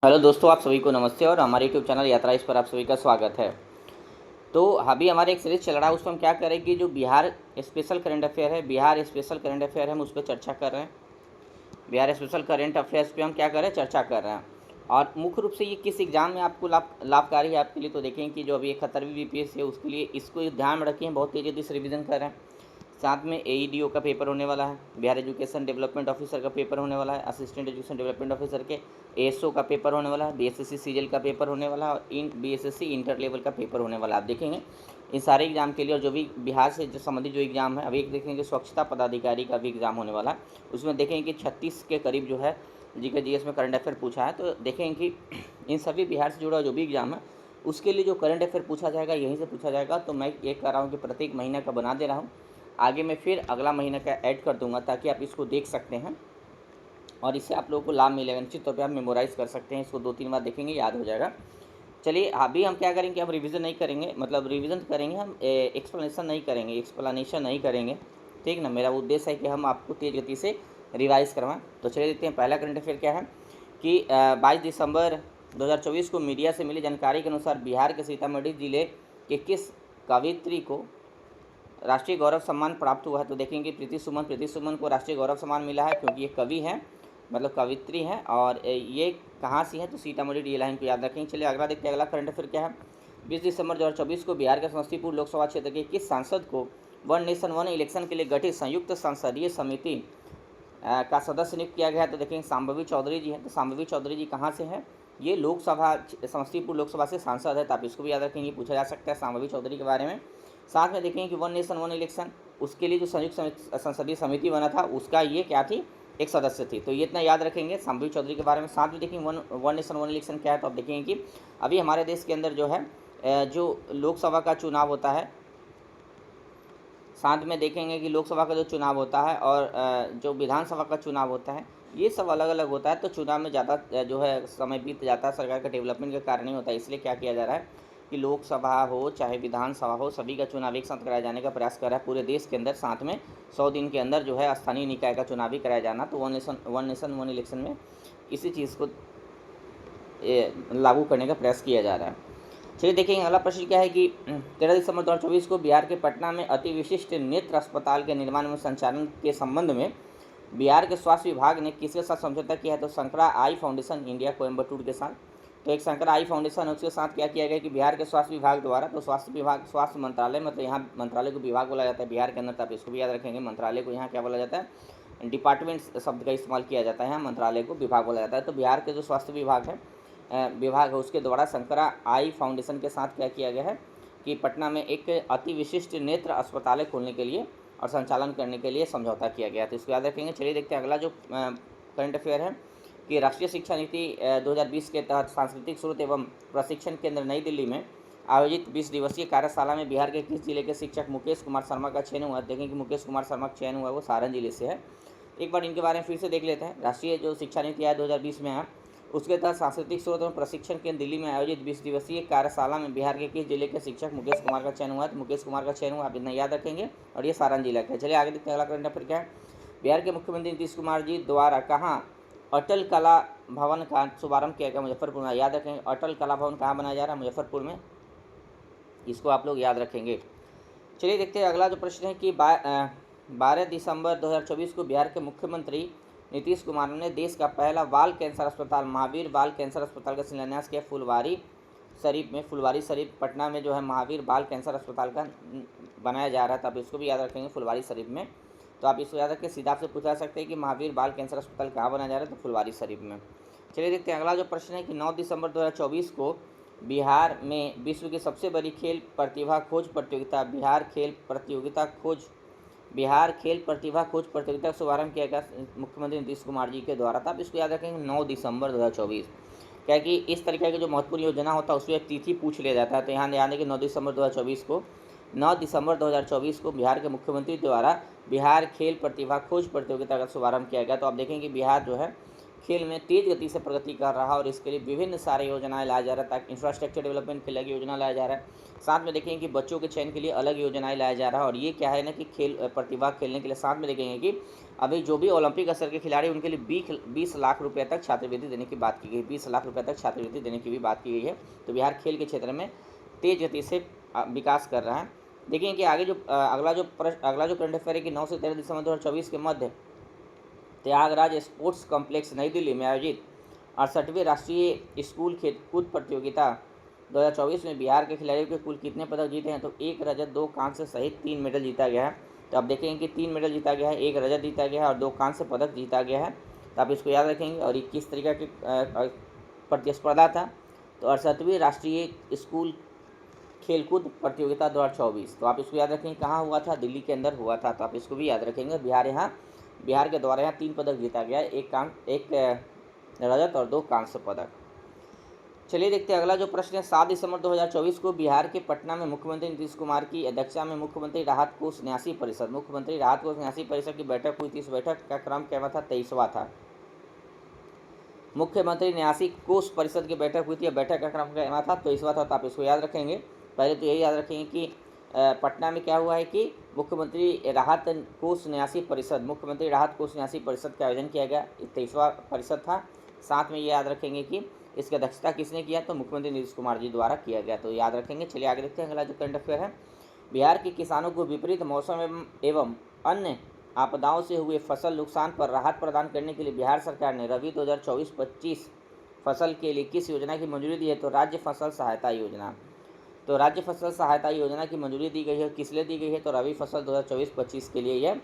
Hello दोस्तों, आप सभी को नमस्ते और हमारे यूट्यूब चैनल यात्रा इस पर आप सभी का स्वागत है। तो अभी हमारे एक सीरीज़ चल रहा है, उसमें हम क्या करें कि जो बिहार स्पेशल करंट अफेयर है, बिहार स्पेशल करंट अफेयर है, हम उस पर चर्चा कर रहे हैं। बिहार स्पेशल करंट अफेयर्स पे हम क्या कर रहे हैं, चर्चा कर रहे हैं। और मुख्य रूप से ये किस एग्ज़ाम में आपको लाभकारी है आपके लिए, तो देखें कि जो अभी 71वीं बीपीएससी है उसके लिए इसको ध्यान में रखें, बहुत तेज़ी से रिवीजन कर रहे हैं। साथ में एईडीओ का पेपर होने वाला है, बिहार एजुकेशन डेवलपमेंट ऑफिसर का पेपर होने वाला है, असिस्टेंट एजुकेशन डेवलपमेंट ऑफिसर के एएसओ का पेपर होने वाला है, बीएसएससी सीजीएल का पेपर होने वाला है और बीएसएससी इंटर लेवल का पेपर होने वाला है। आप देखेंगे इन सारे एग्जाम के लिए, और जो भी बिहार से जो संबंधित जो एग्ज़ाम है, अभी एक देखेंगे स्वच्छता पदाधिकारी का भी एग्ज़ाम होने वाला है। उसमें देखेंगे कि 36 के करीब जो है जीके जीएस में करंट अफेयर पूछा है। तो देखेंगे कि इन सभी बिहार से जुड़ा जो भी एग्ज़ाम है उसके लिए जो करंट अफेयर पूछा जाएगा यहीं से पूछा जाएगा। तो मैं ये कर रहा हूँ कि प्रत्येक महीने का बना दे रहा हूँ, आगे मैं फिर अगला महीने का ऐड कर दूंगा ताकि आप इसको देख सकते हैं और इससे आप लोगों को लाभ मिलेगा। निश्चित तौर पे आप मेमोराइज़ कर सकते हैं, इसको 2-3 बार देखेंगे याद हो जाएगा। चलिए अभी हम क्या करेंगे, हम रिवीजन नहीं करेंगे, मतलब रिवीजन करेंगे हम, एक्सप्लेनेशन नहीं करेंगे। ठीक ना, मेरा उद्देश्य है कि हम आपको तेज़ गति से रिवाइज़ करवाएं। तो चलिए देखते हैं पहला करंट अफेयर क्या है कि 22 दिसंबर 2024 को मीडिया से मिली जानकारी के अनुसार बिहार के सीतामढ़ी जिले के किस कवयित्री को राष्ट्रीय गौरव सम्मान प्राप्त हुआ है। तो देखेंगे प्रीति सुमन को राष्ट्रीय गौरव सम्मान मिला है क्योंकि ये कवि हैं, मतलब कवित्री हैं, और ये कहाँ से है, तो सीतामढ़ी डी लाइन को याद रखेंगे। चलिए अगला देखते हैं, अगला करंट अफेयर क्या है। 20 दिसंबर 2024 को बिहार के समस्तीपुर लोकसभा क्षेत्र के किस सांसद को वन नेशन वन इलेक्शन के लिए गठित संयुक्त संसदीय समिति का सदस्य नियुक्त किया गया है। तो देखेंगे शांभवी चौधरी जी हैं। तो शांभवी चौधरी जी कहाँ से हैं, ये लोकसभा समस्तीपुर लोकसभा से सांसद है, तो आप इसको भी याद रखेंगे, पूछा जा सकता है शांभवी चौधरी के बारे में। साथ में देखेंगे कि वन नेशन वन इलेक्शन, उसके लिए जो संयुक्त संसदीय समिति बना था उसका ये क्या थी, एक सदस्य थी। तो ये इतना याद रखेंगे शांभवी चौधरी के बारे में। साथ में देखेंगे वन नेशन वन इलेक्शन क्या है, तो आप देखेंगे कि अभी हमारे देश के अंदर जो है जो लोकसभा का चुनाव होता है, साथ में देखेंगे कि लोकसभा का जो चुनाव होता है और जो विधानसभा का चुनाव होता है ये सब अलग अलग होता है। तो चुनाव में ज़्यादा जो है समय बीत जाता है, सरकार का डेवलपमेंट के कारण नहीं होता है। इसलिए क्या किया जा रहा है कि लोकसभा हो चाहे विधानसभा हो, सभी का चुनाव एक साथ कराए जाने का प्रयास कर रहा है पूरे देश के अंदर। साथ में 100 दिन के अंदर जो है स्थानीय निकाय का चुनाव भी कराया जाना। तो वन नेशन वन इलेक्शन में इसी चीज़ को लागू करने का प्रयास किया जा रहा है। चलिए देखेंगे अगला प्रश्न क्या है कि 13 दिसंबर 2024 को बिहार के पटना में अति विशिष्ट नेत्र अस्पताल के निर्माण में संचालन के संबंध में बिहार के स्वास्थ्य विभाग ने किसके साथ समझौता किया है। तो शंकरा आई फाउंडेशन इंडिया कोयम्बटूर के साथ। तो एक शंकरा आई फाउंडेशन है, उसके साथ क्या किया गया कि बिहार के स्वास्थ्य विभाग द्वारा, तो स्वास्थ्य मंत्रालय, मतलब यहाँ मंत्रालय को विभाग बोला जाता है बिहार के अंदर, तो आप इसको भी याद रखेंगे, मंत्रालय को यहाँ क्या बोला जाता है, डिपार्टमेंट शब्द का इस्तेमाल किया जाता है, यहाँ मंत्रालय को विभाग बोला जाता है। तो बिहार के जो स्वास्थ्य विभाग है उसके द्वारा शंकरा आई फाउंडेशन के साथ क्या किया गया है कि पटना में एक अति विशिष्ट नेत्र अस्पताल खोलने के लिए और संचालन करने के लिए समझौता किया गया। तो इसको याद रखेंगे। चलिए देखते हैं अगला जो करंट अफेयर है कि राष्ट्रीय शिक्षा नीति 2020 के तहत सांस्कृतिक स्रोत एवं प्रशिक्षण केंद्र नई दिल्ली में आयोजित 20 दिवसीय कार्यशाला में बिहार के किस जिले के शिक्षक मुकेश कुमार शर्मा का चयन हुआ। देखें कि मुकेश कुमार शर्मा का चयन हुआ वो सारण जिले से है। एक बार इनके बारे में फिर से देख लेते हैं। राष्ट्रीय जो शिक्षा नीति है 2020 में है, उसके तहत सांस्कृतिक स्रोत एवं प्रशिक्षण केंद्र दिल्ली में आयोजित 20 दिवसीय कार्यशाला में बिहार के किस जिले के शिक्षक मुकेश कुमार का चयन हुआ। तो मुकेश कुमार का चयन हुआ, आप इतना याद रखेंगे, और ये सारण जिला का है। चलिए आगे देखते हैं अगला करंट अफेयर क्या है। बिहार के मुख्यमंत्री नीतीश कुमार जी द्वारा कहाँ अटल कला भवन का शुभारंभ किया गया, मुजफ्फरपुर में। याद रखेंगे अटल कला भवन कहाँ बनाया जा रहा है, मुजफ्फरपुर में, इसको आप लोग याद रखेंगे। चलिए देखते हैं अगला जो प्रश्न है कि 12 दिसंबर 2024 को बिहार के मुख्यमंत्री नीतीश कुमार ने देश का पहला बाल कैंसर अस्पताल महावीर बाल कैंसर अस्पताल का शिलान्यास किया फुलवारी शरीफ पटना में जो है महावीर बाल कैंसर अस्पताल का बनाया जा रहा है। तो आप इसको भी याद रखेंगे फुलवारी शरीफ में। तो आप इसको याद रखें, सीधा आपसे पूछा सकते हैं कि महावीर बाल कैंसर अस्पताल कहाँ बनाया जा रहा है, तो फुलवारी शरीफ में। चलिए देखते हैं अगला जो प्रश्न है कि 9 दिसंबर 2024 को बिहार में विश्व की सबसे बड़ी खेल प्रतिभा खोज प्रतियोगिता बिहार खेल प्रतिभा खोज प्रतियोगिता का शुभारंभ किया गया मुख्यमंत्री नीतीश कुमार जी के द्वारा था। आप इसको याद रखेंगे 9 दिसंबर 2024। क्या कि इस तरीके की जो महत्वपूर्ण योजना होता है उसमें एक तिथि पूछ लिया जाता है। तो यहाँ ध्यान दें कि 9 दिसंबर 2024 को बिहार के मुख्यमंत्री द्वारा बिहार खेल प्रतिभा खोज प्रतियोगिता का शुभारंभ किया गया। तो आप देखें कि बिहार जो है खेल में तेज गति से प्रगति कर रहा है और इसके लिए विभिन्न सारे योजनाएं लाया जा रहा है, ताकि इंफ्रास्ट्रक्चर डेवलपमेंट के लिए योजना लाया जा रहा है। साथ में देखेंगे कि बच्चों के चयन के लिए अलग योजनाएं लाया जा रहा है। और ये क्या है ना कि खेल प्रतिभा खेलने के लिए साथ में देखेंगे कि अभी जो भी ओलंपिक स्तर के खिलाड़ी उनके लिए 20 लाख रुपये तक छात्रवृत्ति देने की बात की गई, 20 लाख रुपये तक छात्रवृत्ति देने की भी बात की गई है। तो बिहार खेल के क्षेत्र में तेज गति से विकास कर रहा है। देखेंगे कि आगे जो अगला जो करंट अफेयर है कि 9 से 13 दिसंबर 2024 के मध्य त्यागराज स्पोर्ट्स कॉम्प्लेक्स नई दिल्ली में आयोजित 68वें राष्ट्रीय स्कूल खेलकूद प्रतियोगिता 2024 में बिहार के खिलाड़ियों के कुल कितने पदक जीते हैं? तो 1 रजत 2 कांस्य सहित 3 मेडल जीता गया है। तो आप देखेंगे कि 3 मेडल जीता गया है, 1 रजत जीता गया है और 2 कांस्य पदक जीता गया है। तो आप इसको याद रखेंगे। और ये किस तरीके की प्रतिस्पर्धा था? तो 68वीं राष्ट्रीय स्कूल खेलकूद प्रतियोगिता 2024। तो आप इसको याद रखेंगे कहाँ हुआ था? दिल्ली के अंदर हुआ था। तो आप इसको भी याद रखेंगे। बिहार के द्वारा यहाँ 3 पदक जीता गया है, एक रजत और 2 कांस्य पदक। चलिए देखते हैं अगला जो प्रश्न है। 7 दिसंबर 2024 को बिहार के पटना में मुख्यमंत्री नीतीश कुमार की अध्यक्षता में मुख्यमंत्री राहत कोष न्यासी परिषद की बैठक हुई थी। इस बैठक का क्रम क्या था? 23वां था। मुख्यमंत्री न्यासी कोष परिषद की बैठक हुई थी। बैठक का क्रम क्या था? 23वां था। तो आप इसको याद रखेंगे। पहले तो यही याद रखेंगे कि पटना में क्या हुआ है कि मुख्यमंत्री राहत कोष न्यासी परिषद का आयोजन किया गया। 23वां परिषद था। साथ में ये याद रखेंगे कि इसकी अध्यक्षता किसने किया? तो मुख्यमंत्री नीतीश कुमार जी द्वारा किया गया। तो याद रखेंगे। चलिए आगे देखते हैं अगला जो करंट अफेयर है। बिहार के किसानों को विपरीत मौसम एवं अन्य आपदाओं से हुए फसल नुकसान पर राहत प्रदान करने के लिए बिहार सरकार ने रबी 2024-25 फसल के लिए किस योजना की मंजूरी दी है? तो राज्य फसल सहायता योजना। तो राज्य फसल सहायता योजना की मंजूरी दी गई है। किस लिए दी गई है? तो रबी फसल 2024-25 के लिए यह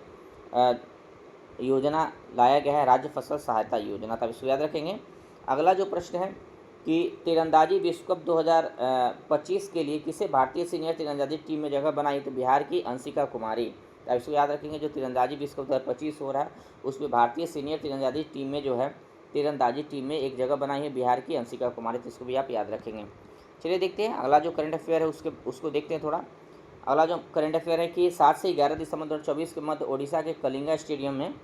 योजना लाया गया है, राज्य फसल सहायता योजना। तब इसको याद रखेंगे। अगला जो प्रश्न है कि तीरंदाजी विश्व कप 2025 के लिए किसे भारतीय सीनियर तीरंदाजी टीम में जगह बनाई? तो बिहार की अंशिका कुमारी। तब इसको याद रखेंगे। जो तीरंदाजी विश्व कप 2025 हो रहा है उसमें भारतीय सीनियर तीरंदाजी टीम में जो है तीरंदाजी टीम में एक जगह बनाई है बिहार की अंशिका कुमारी। तो इसको भी आप याद रखेंगे। चलिए देखते हैं अगला जो करंट अफेयर है उसको देखते हैं थोड़ा। अगला जो करंट अफेयर है कि 7 से 11 दिसंबर 2024 के मध्य ओडिशा के कलिंगा स्टेडियम में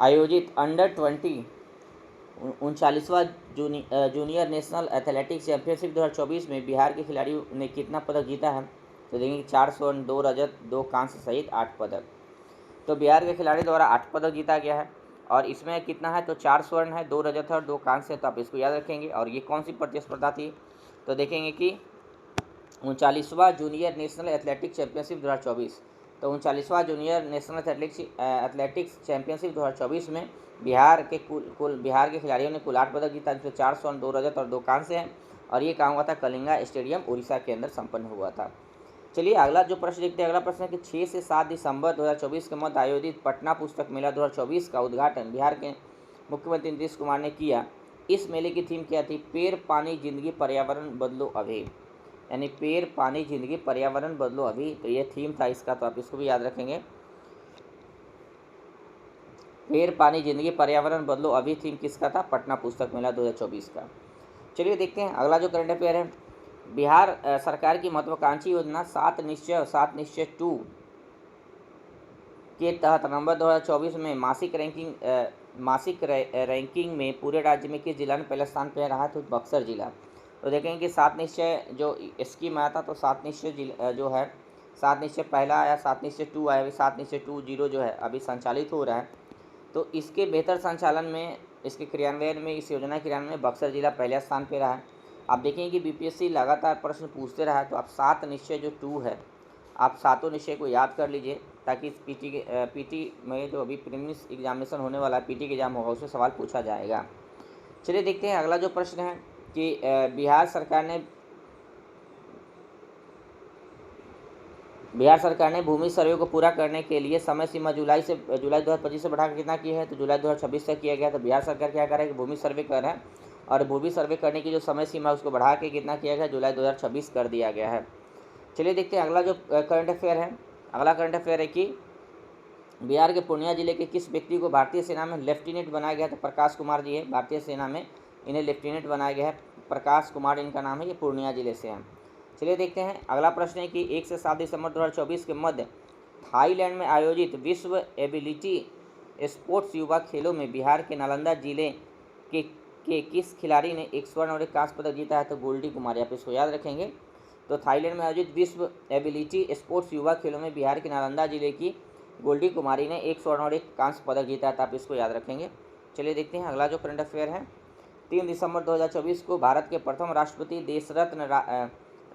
आयोजित अंडर 20 39वां जूनियर नेशनल एथलेटिक्स चैंपियनशिप 2024 में बिहार के खिलाड़ियों ने कितना पदक जीता है? तो देखेंगे 4 स्वर्ण 2 रजत 2 कांस्य सहित 8 पदक। तो बिहार के खिलाड़ी द्वारा 8 पदक जीता गया है। और इसमें कितना है? तो 4 स्वर्ण है, 2 रजत है और 2 कांस्य है। तो आप इसको याद रखेंगे। और ये कौन सी प्रतिस्पर्धा थी? तो देखेंगे कि 39वां जूनियर नेशनल एथलेटिक्स चैंपियनशिप 2024। तो 39वां जूनियर नेशनल एथलेटिक्स चैंपियनशिप 2024 में बिहार के खिलाड़ियों ने कुल 8 पदक जीता, जिसमें 4 स्वर्ण 2 रजत और 2 कांस्य हैं। और ये काम हुआ था कलिंगा स्टेडियम उड़ीसा के अंदर संपन्न हुआ था। चलिए अगला जो प्रश्न देखते हैं। अगला प्रश्न है कि 6 से 7 दिसंबर 2024 के मध्य आयोजित पटना पुस्तक मेला 2024 का उद्घाटन बिहार के मुख्यमंत्री नीतीश कुमार ने किया। इस मेले की थीम क्या थी? पेड़ पानी जिंदगी पर्यावरण बदलो अभी, यानी पेड़ पानी जिंदगी पर्यावरण बदलो अभी। तो ये थीम था इसका। तो आप इसको भी याद रखेंगे। पेड़ पानी जिंदगी पर्यावरण बदलो अभी थीम किसका था? पटना पुस्तक मेला 2024 का। चलिए देखते हैं अगला जो करंट अफेयर है। बिहार सरकार की महत्वाकांक्षी योजना 7 निश्चय 2 के तहत नवंबर 2024 में मासिक रैंकिंग में पूरे राज्य में किस जिला ने पहले स्थान पर रहा? तो बक्सर जिला। तो देखेंगे कि 7 निश्चय जो स्कीम आया था, तो 7 निश्चय जो है 7 निश्चय पहला आया, 7 निश्चय 2 आया, अभी 7 निश्चय 2.0 जो है अभी संचालित हो रहा है। तो इसके बेहतर संचालन में, इसके क्रियान्वयन में, इस योजना के क्रियान्वयन में बक्सर जिला पहले स्थान पर रहा है। आप देखेंगे कि बीपीएससी लगातार प्रश्न पूछते रहा है। तो आप 7 निश्चय जो 2 है, आप 7 निश्चय को याद कर लीजिए, ताकि इस पीटी में जो अभी प्रीलिम्स एग्जामिनेशन होने वाला है, पीटी के एग्जाम होगा, उससे सवाल पूछा जाएगा। चलिए देखते हैं अगला जो प्रश्न है कि बिहार सरकार ने भूमि सर्वे को पूरा करने के लिए समय सीमा जुलाई 2025 से बढ़ाकर कितना किया है? तो जुलाई 2026 तक किया गया। तो बिहार सरकार क्या कर रहा है कि भूमि सर्वे कर रहा है, और भूमि सर्वे करने की जो समय सीमा है उसको बढ़ा के कितना किया गया? जुलाई 2026 कर दिया गया है। चलिए देखते हैं अगला जो करंट अफेयर है। अगला करंट अफेयर है कि बिहार के पूर्णिया जिले के किस व्यक्ति को भारतीय सेना में लेफ्टिनेंट बनाया गया? तो प्रकाश कुमार जी है। भारतीय सेना में इन्हें लेफ्टिनेंट बनाया गया है, प्रकाश कुमार इनका नाम है। ये पूर्णिया जिले से हैं। चलिए देखते हैं अगला प्रश्न है कि 1 से 7 दिसंबर 2024 के मध्य थाईलैंड में आयोजित विश्व एबिलिटी स्पोर्ट्स युवा खेलों में बिहार के नालंदा जिले के किस खिलाड़ी ने एक स्वर्ण और एक कांस्य पदक जीता है? तो गोल्डी कुमारी, आप इसको याद रखेंगे। तो थाईलैंड में आयोजित विश्व एबिलिटी स्पोर्ट्स युवा खेलों में बिहार के नालंदा जिले की गोल्डी कुमारी ने एक स्वर्ण और एक कांस्य पदक जीता है, तो आप इसको याद रखेंगे। चलिए देखते हैं अगला जो करंट अफेयर है। 3 दिसंबर 2024 को भारत के प्रथम राष्ट्रपति देशरत्न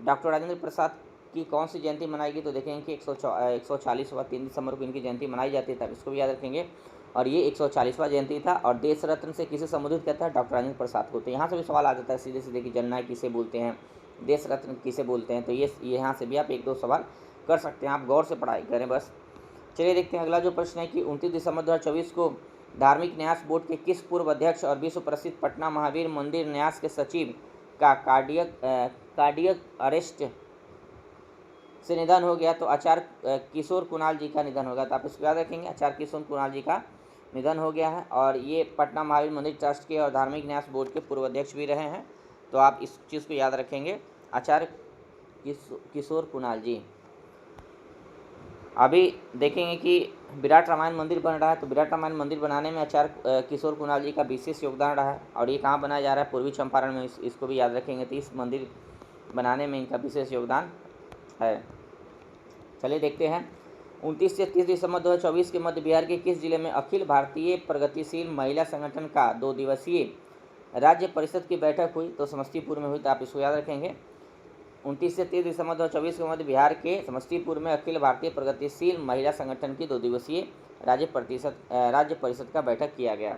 डॉक्टर राजेंद्र प्रसाद की कौन सी जयंती मनाई गई? तो देखेंगे कि 140वां 3 दिसंबर को इनकी जयंती मनाई जाती है, तब इसको भी याद रखेंगे। और ये 140वां जयंती था। और देश रत्न से किसे संबोधित करता है? डॉक्टर राजेंद्र प्रसाद को। तो यहाँ से भी सवाल आ जाता है सीधे सीधे कि जननायक किसे बोलते हैं, देश रत्न किसे बोलते हैं। तो ये यहाँ से भी आप 1-2 सवाल कर सकते हैं, आप गौर से पढ़ाई करें बस। चलिए देखते हैं अगला जो प्रश्न है कि 29 दिसंबर 2024 को धार्मिक न्यास बोर्ड के किस पूर्व अध्यक्ष और विश्व प्रसिद्ध पटना महावीर मंदिर न्यास के सचिव का कार्डियक अरेस्ट से निधन हो गया? तो आचार्य किशोर कुणाल जी का निधन होगा, तो आप इसको याद रखेंगे। आचार्य किशोर कुणाल जी का निधन हो गया है और ये पटना महावीर मंदिर ट्रस्ट के और धार्मिक न्यास बोर्ड के पूर्व अध्यक्ष भी रहे हैं, तो आप इस चीज़ को याद रखेंगे, आचार्य किशोर कुणाल जी। अभी देखेंगे कि विराट रामायण मंदिर बन रहा है, तो विराट रामायण मंदिर बनाने में आचार्य किशोर कुणाल जी का विशेष योगदान रहा है। और ये कहाँ बनाया जा रहा है? पूर्वी चंपारण में, इसको भी याद रखेंगे। तो इस मंदिर बनाने में इनका विशेष योगदान है। चलिए देखते हैं 29 से 30 दिसंबर 2024 के मध्य बिहार के किस जिले में अखिल भारतीय प्रगतिशील महिला संगठन का 2 दिवसीय राज्य परिषद की बैठक हुई? तो समस्तीपुर में हुई, तो आप इसको याद रखेंगे। 29 से 30 दिसंबर 2024 के मध्य बिहार के समस्तीपुर में अखिल भारतीय प्रगतिशील महिला संगठन की 2 दिवसीय राज्य परिषद का बैठक किया गया।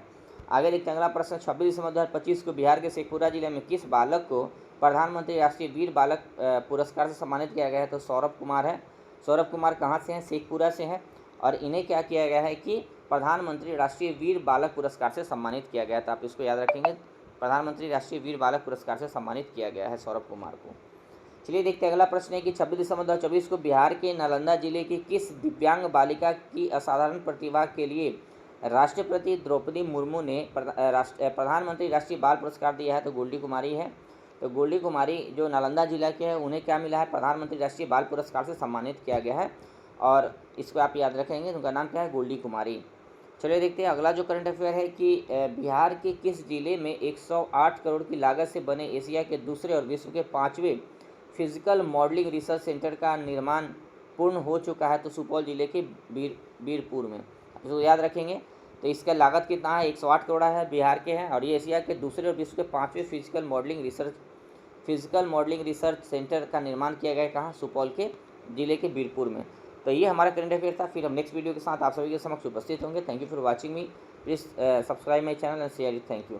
आगे देखते हैं अगला प्रश्न। 26 दिसंबर 2025 को बिहार के शेखपुरा जिले में किस बालक को प्रधानमंत्री राष्ट्रीय वीर बालक पुरस्कार से सम्मानित किया गया है? तो सौरभ कुमार है। सौरभ कुमार कहाँ से हैं? शेखपुरा से हैं। और इन्हें क्या किया गया है कि प्रधानमंत्री राष्ट्रीय वीर बालक पुरस्कार से सम्मानित किया गया, तो आप इसको याद रखेंगे। प्रधानमंत्री राष्ट्रीय वीर बालक पुरस्कार से सम्मानित किया गया है सौरभ कुमार को। चलिए देखते हैं अगला प्रश्न है कि 26 दिसंबर 2024 को बिहार के नालंदा जिले की किस दिव्यांग बालिका की असाधारण प्रतिभा के लिए राष्ट्रपति द्रौपदी मुर्मू ने प्रधानमंत्री राष्ट्रीय बाल पुरस्कार दिया है? तो गोल्डी कुमारी है। तो गोल्डी कुमारी जो नालंदा जिला के हैं, उन्हें क्या मिला है? प्रधानमंत्री राष्ट्रीय बाल पुरस्कार से सम्मानित किया गया है, और इसको आप याद रखेंगे। उनका नाम क्या है? गोल्डी कुमारी। चलिए देखते हैं अगला जो करंट अफेयर है कि बिहार के किस जिले में 108 करोड़ की लागत से बने एशिया के दूसरे और विश्व के 5वें फिजिकल मॉडलिंग रिसर्च सेंटर का निर्माण पूर्ण हो चुका है? तो सुपौल जिले के बीरपुर में, इसको याद रखेंगे। तो इसका लागत कितना है? 108 करोड़ है, बिहार के हैं, और ये एशिया के दूसरे और विश्व के 5वें फिजिकल मॉडलिंग रिसर्च सेंटर का निर्माण किया गया है। कहाँ? सुपौल के जिले के बीरपुर में। तो ये हमारा करंट अफेयर था। फिर हम नेक्स्ट वीडियो के साथ आप सभी के समक्ष उपस्थित होंगे। Thank you for watching me. Please subscribe my channel and share it. Thank you.